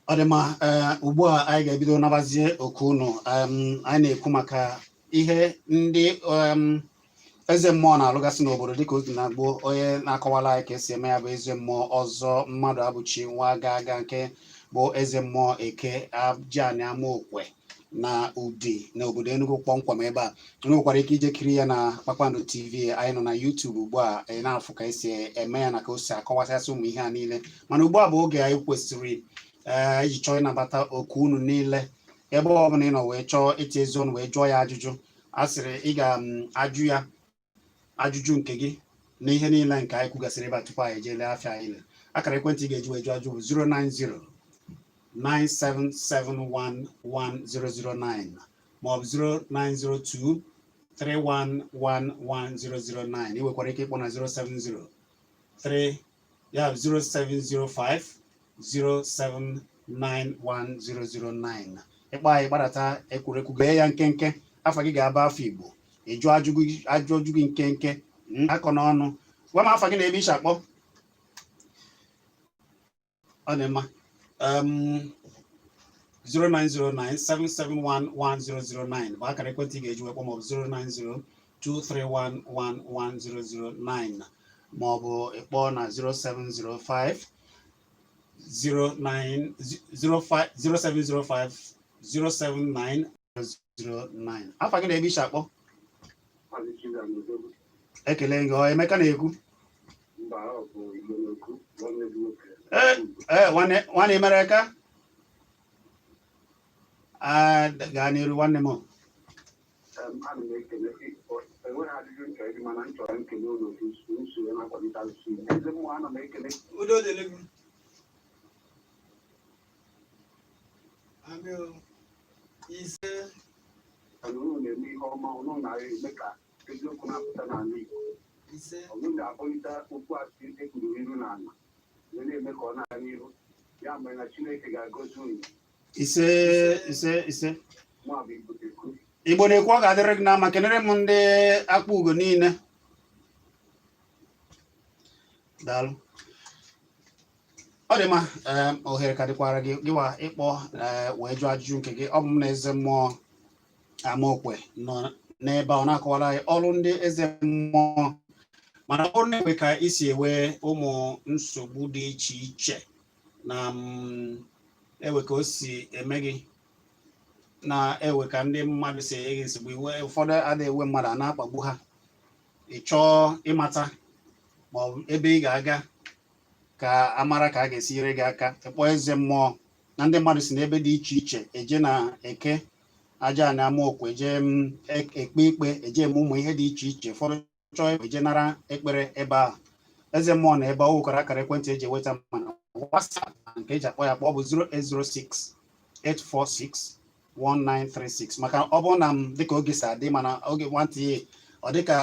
Adema ugbu a anyị ga-ebido nabazie oku unu anyị na-ekwu maka ihe ndị eze mmụọ na-alụgasị n'obodo dịka otu na-agbo onye na-akọwala anyị ka esi eme ya bụ eze mmụọ ọzọ mmadụ abụchi nwa aga nke bụ eze mmụọ eke Ajiani Amaokwe na Udi na obodo Enugu kpọmkwem ebe a nwekwara ike ije kiri ya na Kpakpando TV anyị nọ na YouTube ugbu a anyị na-afụ ka esi eme ya na ka o si akọwasịasị ụmụ ihe a niile mana ugbu a bụ oge anyị kwesịrị iji chọọ ịnabata oku unu niile ebe ọ bụla ị nọ wee chọọ iti ezi ọnụ wee jụọ ya ajụjụ a sịrị ị ga-ajụ ya ajụjụ nke gị na ihe niile nke anyị kwugasịrị ebe a tupu anyị ejeele afịa anyị ile akara ekwentị ị ga-eji wee jụọ ajụ bụ 09097711009 maọbụ 09023111009 ị nwekwara ike ịkpọ na 070 ya 0705 0791009 ịkpọ anyị gbadata ekwurekwu gee ya nkenke afọ gị ga-aba afọ Igbo ịjụ ajụjụ gị nkenke akọ n'ọnụ gwa m afọ gị na ebe ishi akpọ ọ dị mma 09097711009 bụ akara ekwentị ga-eji wekpọ maọbụ 09023111009 maọbụ ịkpọ na 0705 070507909 afọ gị na ebe ishi akpọ ekele gị ọ Emeka na-ekwu nwanne Emereka gaa n'iru nwanne m ise Igbo na-ekwu ọ ga-adịrị gị na ma kenere m ndị akpa ugo niile daalụ ọ dị mma ohere ka dịkwara gị gịwa ịkpọ wee jụọ ajụjụ nke gị ọ bụ m na eze mmụọ Amaokwe nọ n'ebe ọ na-akọwara anyị ọrụ ndị eze mmụọ mana ọ na-ekwe ka isi ewe ụmụ nsogbu dị iche iche na ewe ka o si eme gị na-ewe ka ndị mmadụ si enye gị nsogbu iwe ụfọdụ adịghị ewe mmadụ a na-akpagbu ha ị chọọ ịmata ma ọ bụ ebe ị ga-aga ka amara ka a ga-esi nyere gị aka ịkpọ eze mmụọ na ndị mmadụ si n'ebe dị iche iche eje na eke Ajiani Amaokwe eje ekpe ikpe eje eme ụmụ ihe dị iche iche ụfọdụ chọọ eje nara ekpere ebe ahụ eze mmụọ na ebe ọ nwekwara akara ekwentị eji enweta mana WhatsApp nke eji akpọ ya kpọ ọ bụ 08068461936 maka ọ bụrụ na m dịka oge si adị mana oge nwantị ọ dịka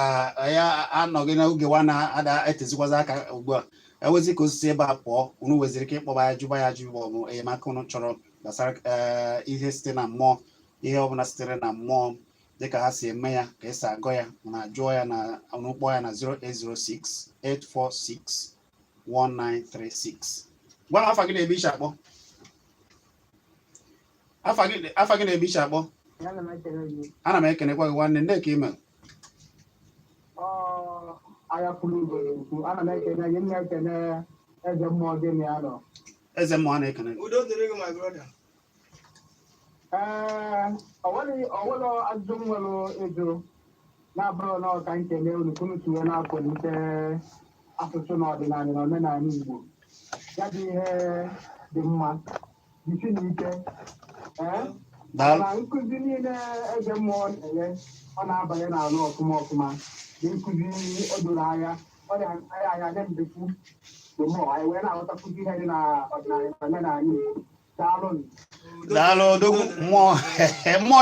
ya anọghị n'oge nwa na-ada etezikwazi aka ugbu a ewezi ka osisi ebe a pụọ unu weziri ike ịkpọba ya jụba ya ajụ maọbụ enyemaka unu chọrọ gbasara ihe site na mmụọ ihe ọbụla sitere na mmụọ dịka ha si eme ya ka esi agọ ya na jụọ ya na ọnụkpọ ya na 08068461936 gwa m afa gị na-ebe iche akpọ afa gị na-ebe iche akpọ ana m ekenekwa gị nwanne nne ka ime eze mmụọ na-ekene ọwụlọ ajụjụ nwere edo na-abụrụ na ọka nkele unu kunu tinye na-akwalite asụsụ na ọdịnala na omenala Igbo ya dị ihe dị mma jisi n'ike na nkụzi niile eze mmụọ na-enye ọ na-abanye n'alụ ọfụma dị nkụzi o doro anya ọ dị anya nye mbekwu mmụọ anyị wee na-aghọtakwụzi ihe dị na ọdịnala na omenala Igbo daalụ odogwu mmụọ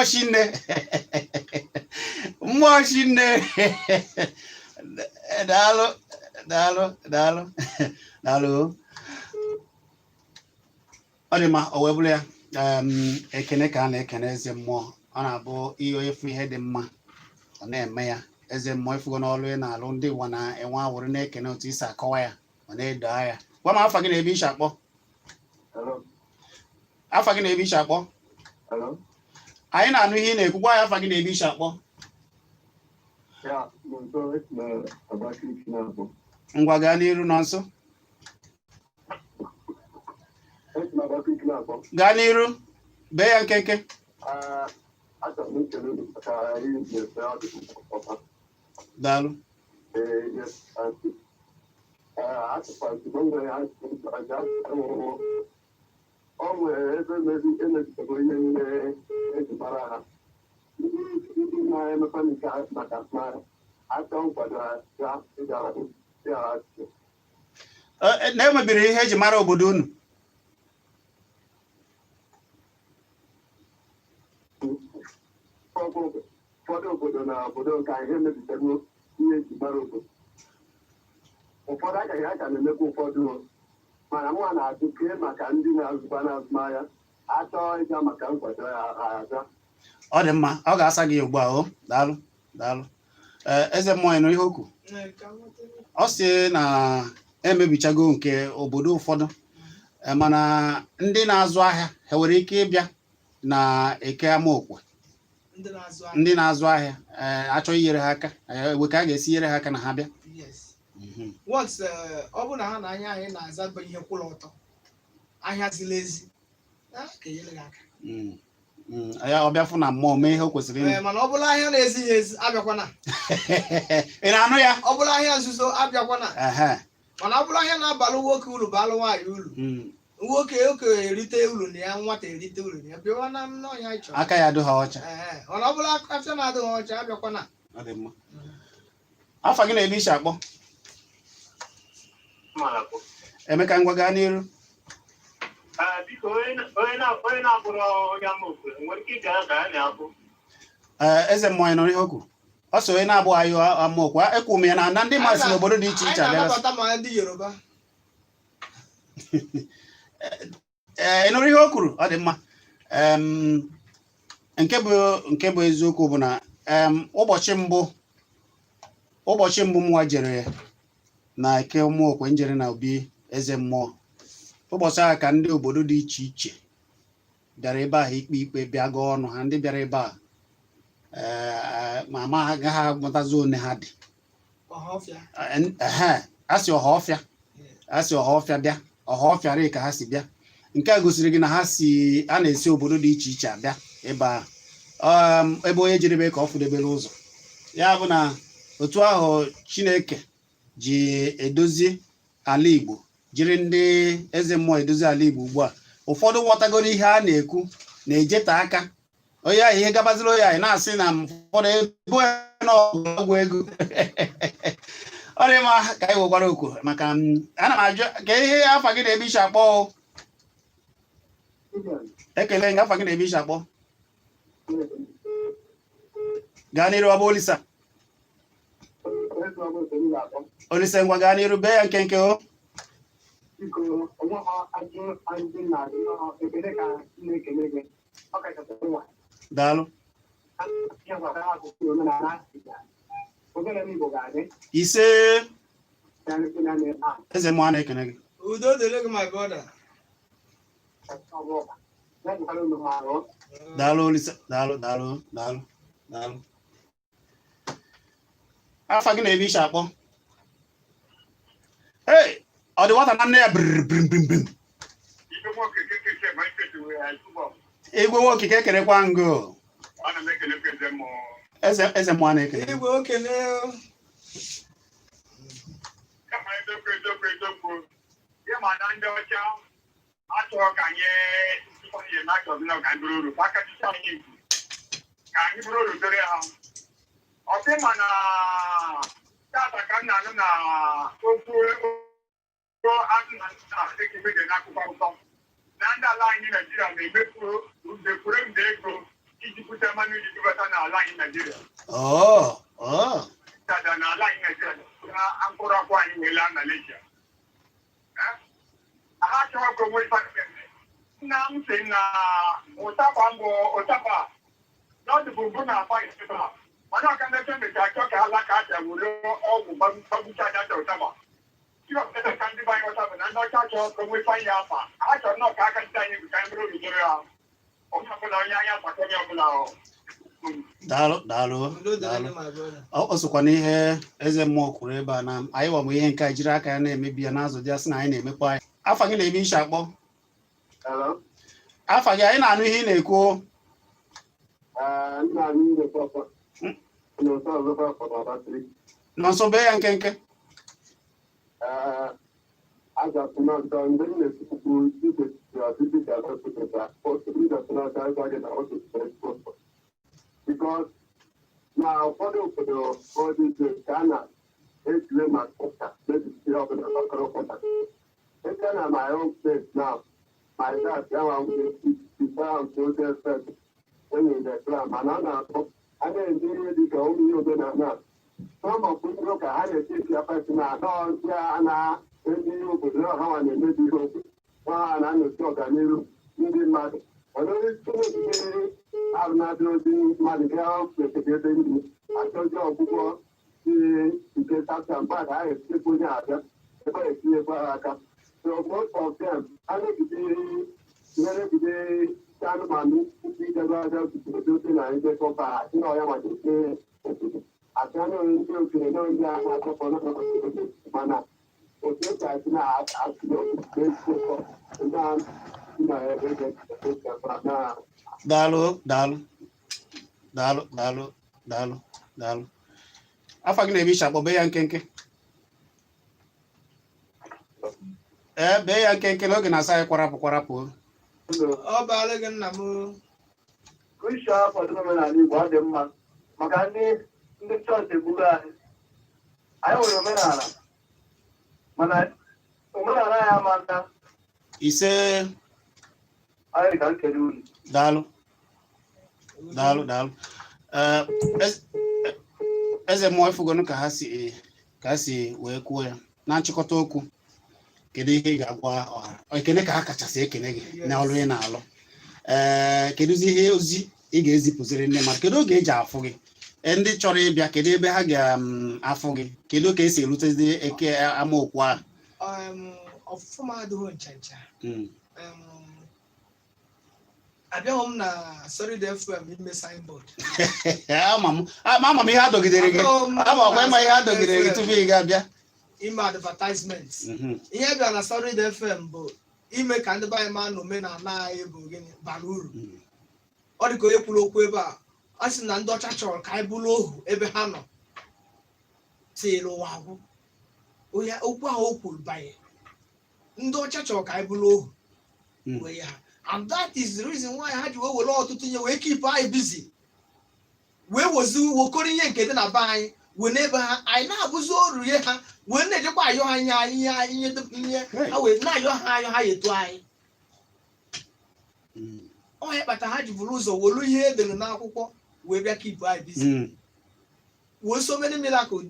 chinne daalụ daalụ daalụ ọ dị mma o wee bụrụ ya ekene ka a na-ekene eze mmụọ ọ na-abụ ihe efu ihe dị mma ọ na-eme ya eze mmụọ ifugo n'ọlụ ị na-alụ ndị ụwa na-enwe awụrụ na-ekene otu isi akọwa ya ọ na-edo ya gwa m afa gị na-ebe ishi akpọ afa gị na-ebe ishi akpọ anyị na-anụ ihe ị na-ekwu gwa ya afa gị na-ebe ishi akpọ ngwa gaa n'iru nọ nso gaa n'iru bee ya nkenke daalụ ọ nwere ebe emezitego ihe niile eji mara ha ndị na-emepe nke maka achọ nkwado na-emebiri ihe eji mara obodo unu ụfọdụ obodo na obodo nke ihe emebitego ihe eji mara obodo ụfọdụ agaghị aka na-emekwa ụfọdụ mana nwa na-atụ kee maka ndị na-azụba n'azụmahịa achọọ ịga maka nkwado aza ọ dị mma ọ ga-asa gị ugbu a o daalụ eze mmụọ nọ ihe okwu ọ sị na emebichago nke obodo ụfọdụ mana ndị na-azụ ahịa ha nwere ike ịbịa na eke amaokwe ndị na-azụ ahịa achọghị inyere ha aka egbe ka a ga-esi nyere ha aka na ha bịa once ọ bụ na ha na anya anyị na-aza bụ ihe kwụrụ ọtọ ahịa ziri ezi ga-enyere gị aka ya ọ bịa fụ na mmụọ mee ihe o kwesịrị ime mana ọ bụla ahịa na-ezighị ezi abịakwana ị na-anụ ya ọ bụla ahịa nzuzo abịakwana mana ọ bụla ahịa na-abalụ nwoke uru balụ nwaanyị uru nwoke erite uru na ya nwata erite uru na ya bịawa na ọnya anyị chọrọ aka ya adịghị ọcha mana ọ bụla afịa na-adịghị ọcha abịakwana afa gị na-ebe ishi akpọ Emeka ngwa gaa n'iru biko onye na-abụrụ onye amaokwe nwere ike ịbịa ka ya na-abụ eze mmụọ nọ n'ihe okwu ọ so onye na-abụghị anyị amaokwu ekwu m ya na ndị masị n'obodo dị iche iche abịa ndị Yoruba ị nụrụ ihe o kwuru ọ dị mma nke bụ eziokwu bụ na ụbọchị mbụ mụnwa jere na eke ụmụokwe njere na obi eze mmụọ ụbọchị ahụ ka ndị obodo dị iche iche bịara ebe ahụ ikpe ikpe bịa gụọ ọnụ ha ndị bịara ebe a ma ama agaghị agụtazi one ha dị asị ọhaọfịa bịa ọhaọfịa rị ka ha si bịa nke a gosiri gị na a na-esi obodo dị iche iche abịa ebe ahụ ebe onye jerebe ka ọ fụdebere ụzọ ya bụ na otu ahụ Chineke ji edozi ala Igbo jiri ndị eze mmụọ edozi ala Igbo ugbu a ụfọdụ ghọtagoro ihe a na-ekwu na-ejeta aka onye ahụ ihe gabaziri onye ahụ na-asị na ụfọdụ ebe n'ọgwụ ego ọ dị mma ka anyị nwekwara okwu maka ana m ajụ ka ihe afa gị na-ebe ishi akpọ ekele nga afa gị na-ebe ishi akpọ gaa n'iru ọba Olise ngwa gaa n'iru bee ya nkenke o daalụ ise eze mmụọ na-ekene gị udo dịrị gị my brother daalụ Olise daalụ afa gị na-ebe ishi akpọ ọ dị nwata na nne ya brim igwe nwoke ka ekerekwa ngụ eze mmụọ na-ekele igwe okele ịmana ndị ọcha achọrọ ka anyị bụrụ uru dore ha ọsị mana tata ka m na-anụ na okwu ekemege n'akụkọ ụtọ na ndị ala anyị Naijiria na-emefu nde ego iji bute mmanụ iji dubata n'ala anyị Naijiria dada n'ala anyị Naijiria ancora qua in Malaysia. I to go with now saying Otapa. Not the Bubuna fight. Why not can I tell me that I like I would all Otama. You have the country by what's happened. I'm not sure come we find out. I don't know I can tell you the kind of area. Daalụ. Ọ sokwa n'ihe eze mmụọ kwuru ebe a na anyị wa ihe nke anyị jiri aka ya na-emebi ya n'azụ dị asị na anyị na-emekwa anyị. Afa gị na-eme isi akpọ. Afa gị anyị na-anụ ihe ị na-ekwu. Nọ nso bee ya nkenke. Because now, for the all these Ghana, it's my contact, maybe still up in the local contact. It's kind of my own place now. My dad, I will be found to their friends when in the club. And I didn't really go over now. Some of them look at how they take your person out. Yeah, and you could know how I may be hoping. And I'm not sure that you didn't matter. But only two I'm not doing my girl, I told you before, you get out and bad. I still put out there. So most of them, I need to be very good. Stand by me, see the other producing and get for back. You know, I want to say, I can't know you know, I have a mana. Okay, I can ask you to Daalụ. Afa gị na-eme isi akpọ bee ya nkenke. Bee ya nkenke n'oge na-asa anyị kwarapụ. Ọ baala gị nna m. Krisha fọdụrụ omenala Igbo ọ dị mma maka ndị chọọchị egburu anyị. Anyị nwere omenala mana omenala ya amata. Ise. Anyị ka nkele unu. Daalụ. Eze mmụọ ifugonu ka ha si wee kwuo ya na nchịkọta okwu. Kedu ihe ị ga-agwa ọha? Ekene ka ha kachasị ekene gị na ọrụ ị na-alụ. Kedu ihe ozi ị ga-ezipụziri ndị mmadụ? Kedu oge eji afụ gị? Ndị chọrọ ịbịa, kedu ebe ha ga-afụ gị? Kedu ka esi erutezi eke amaokwu ahụ? Ọfụma adịghị ncha. Abịaghị m na sorry the FM ime signboard. Ama m ihe a dọgidere gị. Ama ọkwa ịma ihe a dọgidere gị tupu ị ga-abịa. Ime advertisement. Ihe bịa na sorry the FM bụ ime ka ndị banyị ma na omenala anyị bụ gịnị bara uru. Ọ dị ka onye kwuru okwu ebe a sị na ndị ọcha chọrọ ka anyị bụrụ ohu ebe ha nọ. Tiere ụwa agwụ. Okwu ahụ o kwuru banye. Ndị ọcha chọrọ ka anyị bụrụ ohu. Wee ya. And that is the reason why ha ji wee were ọtụtụ ihe wee keep anyị busy. Wee wokọrọ ihe nke dị na be anyị wee n'ebe ha anyị na-abụzi oru ihe ha wee na-ejekwa ayọ ha ihe ha wee na-ayọ ha etu anyị. Ọ ya kpata ha ji buru ụzọ wolu ihe edere n'akwụkwọ wee bịa keep anyị busy. Wee so many miracle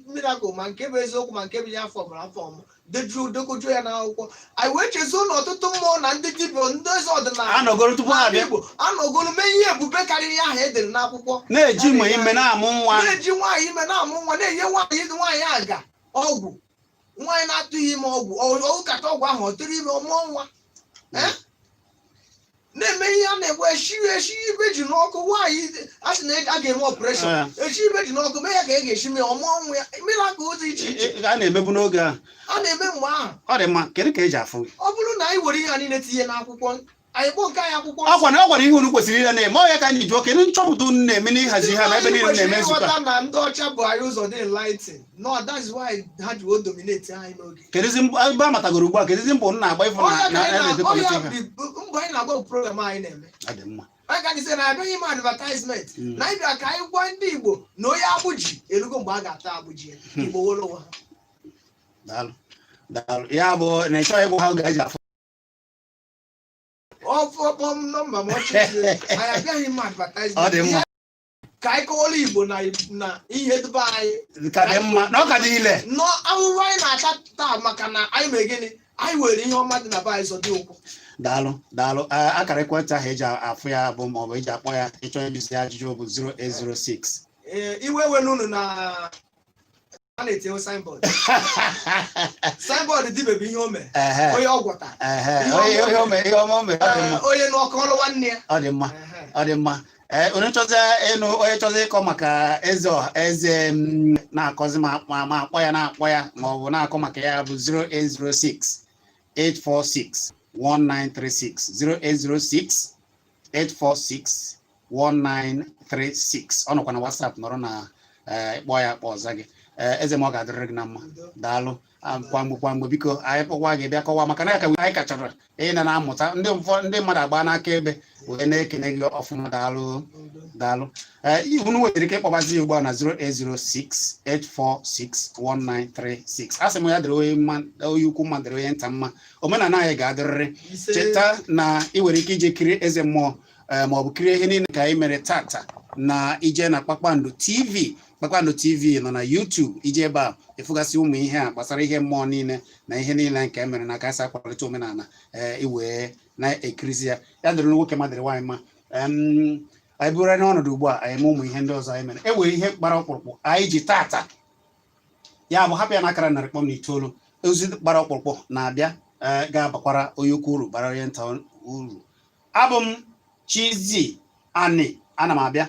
miracle ma nke bụ eziokwu ma nke bụ ya afọ mara afọ dekoju ya n'akwụkwọ. Anyị wee chezo na ọtụtụ mmụọ na ndị dibịa ndị eze ọdịnala anọgoro tupu ha abịa. Anọgoro mee ihe ebube karịrị ihe ahụ edere n'akwụkwọ. Na-eji ime na-amụ nwa. Na-eji nwaanyị ime na-amụ nwa na-enye nwaanyị aga ọgwụ. Nwaanyị na-atụghị ime ọgwụ ọgwụkata ọgwụ ahụ ọ tụrụ ime ọmụọ nwa. Na-eme ihe a na-egbu eshi ibe ji n'ọkụ nwaanyị a sị na a ga-eme ọpụreshọn echi ibe ji n'ọkụ mee ya ka e ga-eshi mee ọmụọ nwa ya mmiri aka ụzọ iche iche a na-emebu n'oge ahụ. A na-eme mgbe ahụ. Ọ dị mma, kedu ka eji afụ gị? Ọ bụrụ na anyị were ihe a niile tinye n'akwụkwọ anyị kpọọ nke anyị akwụkwọ ọgwara ihe unu kwesịrị ile na-eme ọ ya ka anyị jụọ kedu nchọpụta unu na-eme n'ịhazi ha na ebe niile na-eme nzukọ na ndị ọcha bụ anyị ụzọ dị enlighten. No, that's why ha ji dominate anyị n'oge. Kedụzi ebe a matagoro ugbu a kedụzi mbụ na-agba ifo na mbọ anyị na-agba program anyị na-eme. Ọ dị mma. Anyị ka anyị sị na abịaghị ime advertisement na anyị bịa ka anyị gwa ndị Igbo na onye agbụji erugo mgbe a ga-ata agbụji Igbo wolo ụwa. Daalụ. Ya bụ na ịchọghị ịgwa ha ga-eji afụ. Ọfọkpọm nọmba m ọchịchị anyị abịaghị ime advertisement. Ọ dị mma. ka anyị kọwara Igbo na ihe dịbe anyị ka dị mma na ọ ka dị ile nọ ahụhụ anyị na-ata taa maka na anyị mee gịnị anyị were ihe ọma dị na be anyị zọdị ụkwụ. daalụ akara ekwentị ahụ eji afụ ya bụ maọbụ eji akpọ ya ịchọ ịjụzi ajụjụ bụ 0806 iwe were unu na a na-etinye signboard dịbebe ihe o mere onye ọ gwọta onye n'ọkụ ọlụ nwanne ya ọ dị mma onye chọzi ịkọ maka eze na-akọzi ma akpọ ya na-akpọ ya maọbụ na-akọ maka ya bụ 0806 846 1936 0806 846 1936 ọ nọkwa na WhatsApp nọrọ na ịkpọ ya akpọ ọza gị eze ma ọ ga-adịrị gị na mma daalụ kwa mgbe biko anyị kpọkwa gị bịa kọwa maka na anyị kachara ị na-amụta ndị mmadụ agba n'aka ebe wee na-ekene gị ọfụma daalụ unu nwetara ike ịkpọbazi ugbu a na 0806 846 1936 a sị m ya dịrị onye ukwu mma dịrị onye nta mma omenala anyị ga-adịrịrị cheta na ị nwere ike ije kirie eze mmụọ maọbụ kirie ihe niile ka anyị mere tata na ije na Kpakpando TV nọ na YouTube ije ebe a efugasị ụmụ ihe a gbasara ihe mmụọ niile na ihe niile nke mere na kasị akwalite omenala iwee na-ekirizi ya dịrị nwoke ma dịrị nwaanyị mma anyị bụrụ anya ọnọdụ ugbu a anyị ma ụmụ ihe ndị ọzọ anyị mere enwere ihe gbara ọkpụrụkpụ anyị ji tata ya bụ hapụ ya n'akara 109 ozi gbara ọkpụrụkpụ na-abịa ga-abakwara onye ukwu uru bara onye nta uru abụ m Chizzy Ani ana m abịa